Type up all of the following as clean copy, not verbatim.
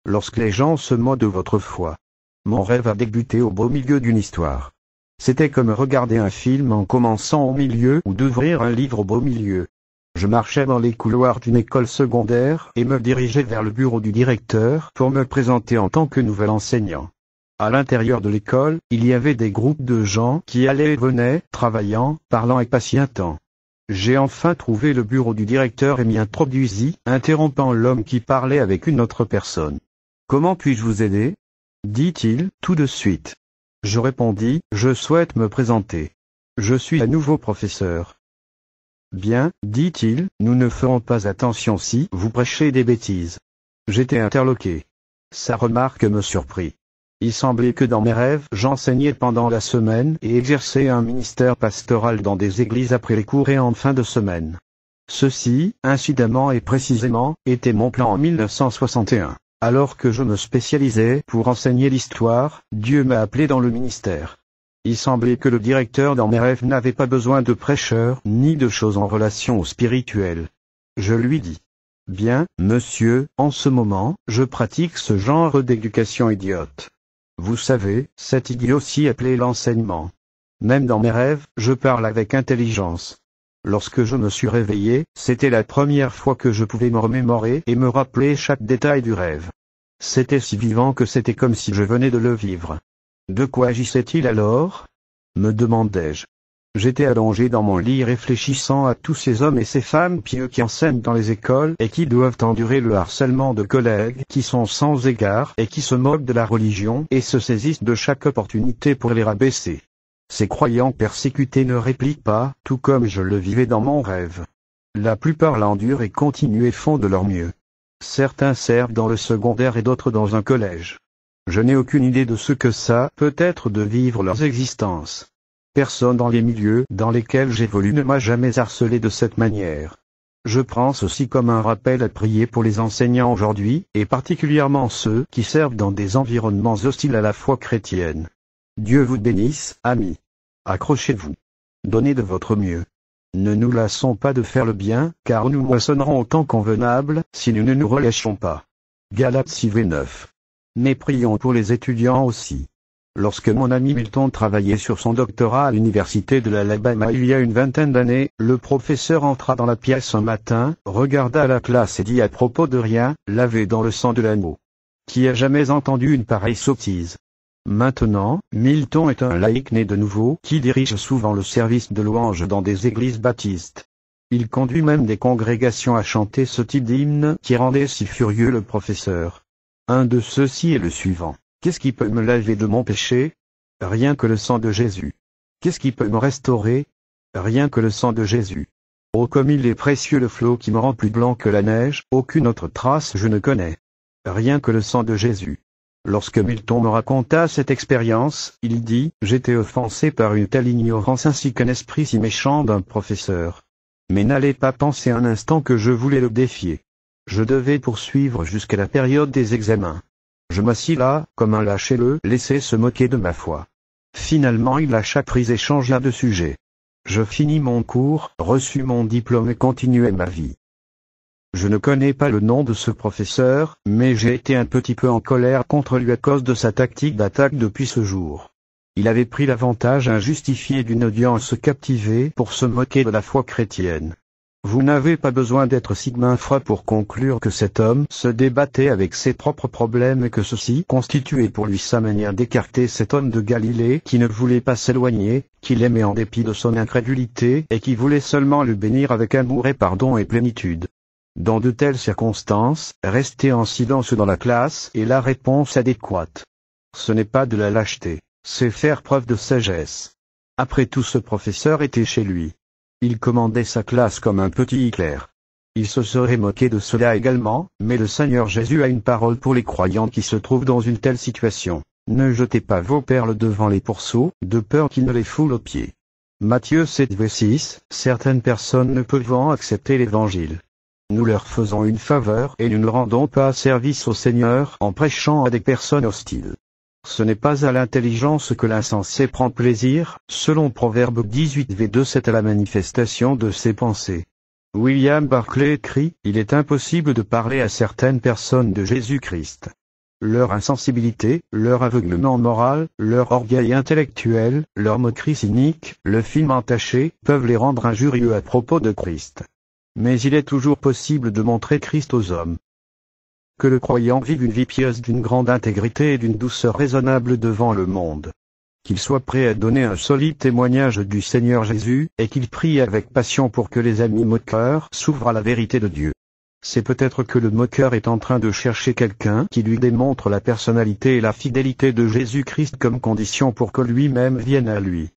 lorsque les gens se moquent de votre foi. Mon rêve a débuté au beau milieu d'une histoire. C'était comme regarder un film en commençant au milieu ou d'ouvrir un livre au beau milieu. Je marchais dans les couloirs d'une école secondaire et me dirigeais vers le bureau du directeur pour me présenter en tant que nouvel enseignant. À l'intérieur de l'école, il y avait des groupes de gens qui allaient et venaient, travaillant, parlant et patientant. J'ai enfin trouvé le bureau du directeur et m'y introduisis, interrompant l'homme qui parlait avec une autre personne. « Comment puis-je vous aider ?» dit-il, tout de suite. Je répondis, « Je souhaite me présenter. Je suis un nouveau professeur. » « Bien, dit-il, nous ne ferons pas attention si vous prêchez des bêtises. » J'étais interloqué. Sa remarque me surprit. Il semblait que dans mes rêves j'enseignais pendant la semaine et exerçais un ministère pastoral dans des églises après les cours et en fin de semaine. Ceci, incidemment et précisément, était mon plan en 1961. Alors que je me spécialisais pour enseigner l'histoire, Dieu m'a appelé dans le ministère. Il semblait que le directeur dans mes rêves n'avait pas besoin de prêcheurs ni de choses en relation au spirituel. Je lui dis. Bien, monsieur, en ce moment, je pratique ce genre d'éducation idiote. Vous savez, cette idiotie appelée l'enseignement. Même dans mes rêves, je parle avec intelligence. Lorsque je me suis réveillé, c'était la première fois que je pouvais me remémorer et me rappeler chaque détail du rêve. C'était si vivant que c'était comme si je venais de le vivre. De quoi agissait-il alors ? Me demandai-je. J'étais allongé dans mon lit réfléchissant à tous ces hommes et ces femmes pieux qui enseignent dans les écoles et qui doivent endurer le harcèlement de collègues qui sont sans égard et qui se moquent de la religion et se saisissent de chaque opportunité pour les rabaisser. Ces croyants persécutés ne répliquent pas, tout comme je le vivais dans mon rêve. La plupart l'endurent et continuent et font de leur mieux. Certains servent dans le secondaire et d'autres dans un collège. Je n'ai aucune idée de ce que ça peut être de vivre leurs existences. Personne dans les milieux dans lesquels j'évolue ne m'a jamais harcelé de cette manière. Je prends ceci comme un rappel à prier pour les enseignants aujourd'hui, et particulièrement ceux qui servent dans des environnements hostiles à la foi chrétienne. Dieu vous bénisse, amis. Accrochez-vous. Donnez de votre mieux. Ne nous lassons pas de faire le bien, car nous moissonnerons au temps convenable, si nous ne nous relâchons pas. Galates 6:9. Mais prions pour les étudiants aussi. Lorsque mon ami Milton travaillait sur son doctorat à l'université de l'Alabama il y a une vingtaine d'années, le professeur entra dans la pièce un matin, regarda la classe et dit à propos de rien, lavé dans le sang de l'agneau. Qui a jamais entendu une pareille sottise ? Maintenant, Milton est un laïc né de nouveau qui dirige souvent le service de louange dans des églises baptistes. Il conduit même des congrégations à chanter ce type d'hymne qui rendait si furieux le professeur. Un de ceux-ci est le suivant. Qu'est-ce qui peut me laver de mon péché ? Rien que le sang de Jésus. Qu'est-ce qui peut me restaurer ? Rien que le sang de Jésus. Oh, comme il est précieux le flot qui me rend plus blanc que la neige, aucune autre trace je ne connais. Rien que le sang de Jésus. Lorsque Milton me raconta cette expérience, il dit, j'étais offensé par une telle ignorance ainsi qu'un esprit si méchant d'un professeur. Mais n'allez pas penser un instant que je voulais le défier. Je devais poursuivre jusqu'à la période des examens. Je m'assis là, comme un lâche et le laissai se moquer de ma foi. Finalement il lâcha prise et changea de sujet. Je finis mon cours, reçus mon diplôme et continuai ma vie. Je ne connais pas le nom de ce professeur, mais j'ai été un petit peu en colère contre lui à cause de sa tactique d'attaque depuis ce jour. Il avait pris l'avantage injustifié d'une audience captivée pour se moquer de la foi chrétienne. Vous n'avez pas besoin d'être Sigmund Freud pour conclure que cet homme se débattait avec ses propres problèmes et que ceci constituait pour lui sa manière d'écarter cet homme de Galilée qui ne voulait pas s'éloigner, qu'il aimait en dépit de son incrédulité et qui voulait seulement le bénir avec amour et pardon et plénitude. Dans de telles circonstances, rester en silence dans la classe est la réponse adéquate. Ce n'est pas de la lâcheté, c'est faire preuve de sagesse. Après tout, ce professeur était chez lui. Il commandait sa classe comme un petit Hitler. Il se serait moqué de cela également, mais le Seigneur Jésus a une parole pour les croyants qui se trouvent dans une telle situation. Ne jetez pas vos perles devant les pourceaux, de peur qu'ils ne les foulent aux pieds. Matthieu 7:6. Certaines personnes ne peuvent accepter l'évangile. Nous leur faisons une faveur et nous ne rendons pas service au Seigneur en prêchant à des personnes hostiles. Ce n'est pas à l'intelligence que l'insensé prend plaisir, selon Proverbe 18:2, c'est à la manifestation de ses pensées. William Barclay écrit, il est impossible de parler à certaines personnes de Jésus-Christ. leur insensibilité, leur aveuglement moral, leur orgueil intellectuel, leur moquerie cynique, le film entaché, peuvent les rendre injurieux à propos de Christ. Mais il est toujours possible de montrer Christ aux hommes. Que le croyant vive une vie pieuse d'une grande intégrité et d'une douceur raisonnable devant le monde. Qu'il soit prêt à donner un solide témoignage du Seigneur Jésus, et qu'il prie avec passion pour que les amis moqueurs s'ouvrent à la vérité de Dieu. C'est peut-être que le moqueur est en train de chercher quelqu'un qui lui démontre la personnalité et la fidélité de Jésus-Christ comme condition pour que lui-même vienne à lui.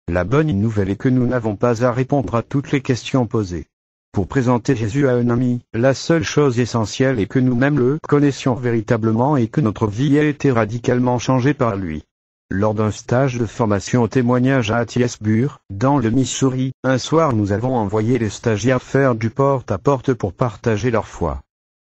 La bonne nouvelle est que nous n'avons pas à répondre à toutes les questions posées. Pour présenter Jésus à un ami, la seule chose essentielle est que nous-mêmes le connaissions véritablement et que notre vie ait été radicalement changée par lui. Lors d'un stage de formation au témoignage à Hattiesburg, dans le Missouri, un soir nous avons envoyé les stagiaires faire du porte-à-porte pour partager leur foi.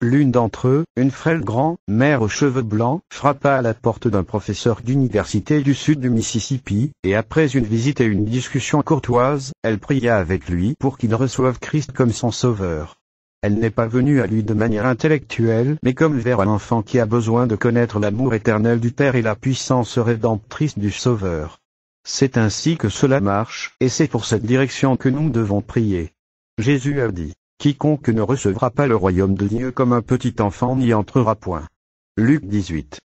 L'une d'entre eux, une frêle grand-mère aux cheveux blancs, frappa à la porte d'un professeur d'université du sud du Mississippi, et après une visite et une discussion courtoise, elle pria avec lui pour qu'il reçoive Christ comme son sauveur. Elle n'est pas venue à lui de manière intellectuelle, mais comme vers un enfant qui a besoin de connaître l'amour éternel du Père et la puissance rédemptrice du Sauveur. C'est ainsi que cela marche, et c'est pour cette direction que nous devons prier. Jésus a dit, « Quiconque ne recevra pas le royaume de Dieu comme un petit enfant n'y entrera point. » Luc 18.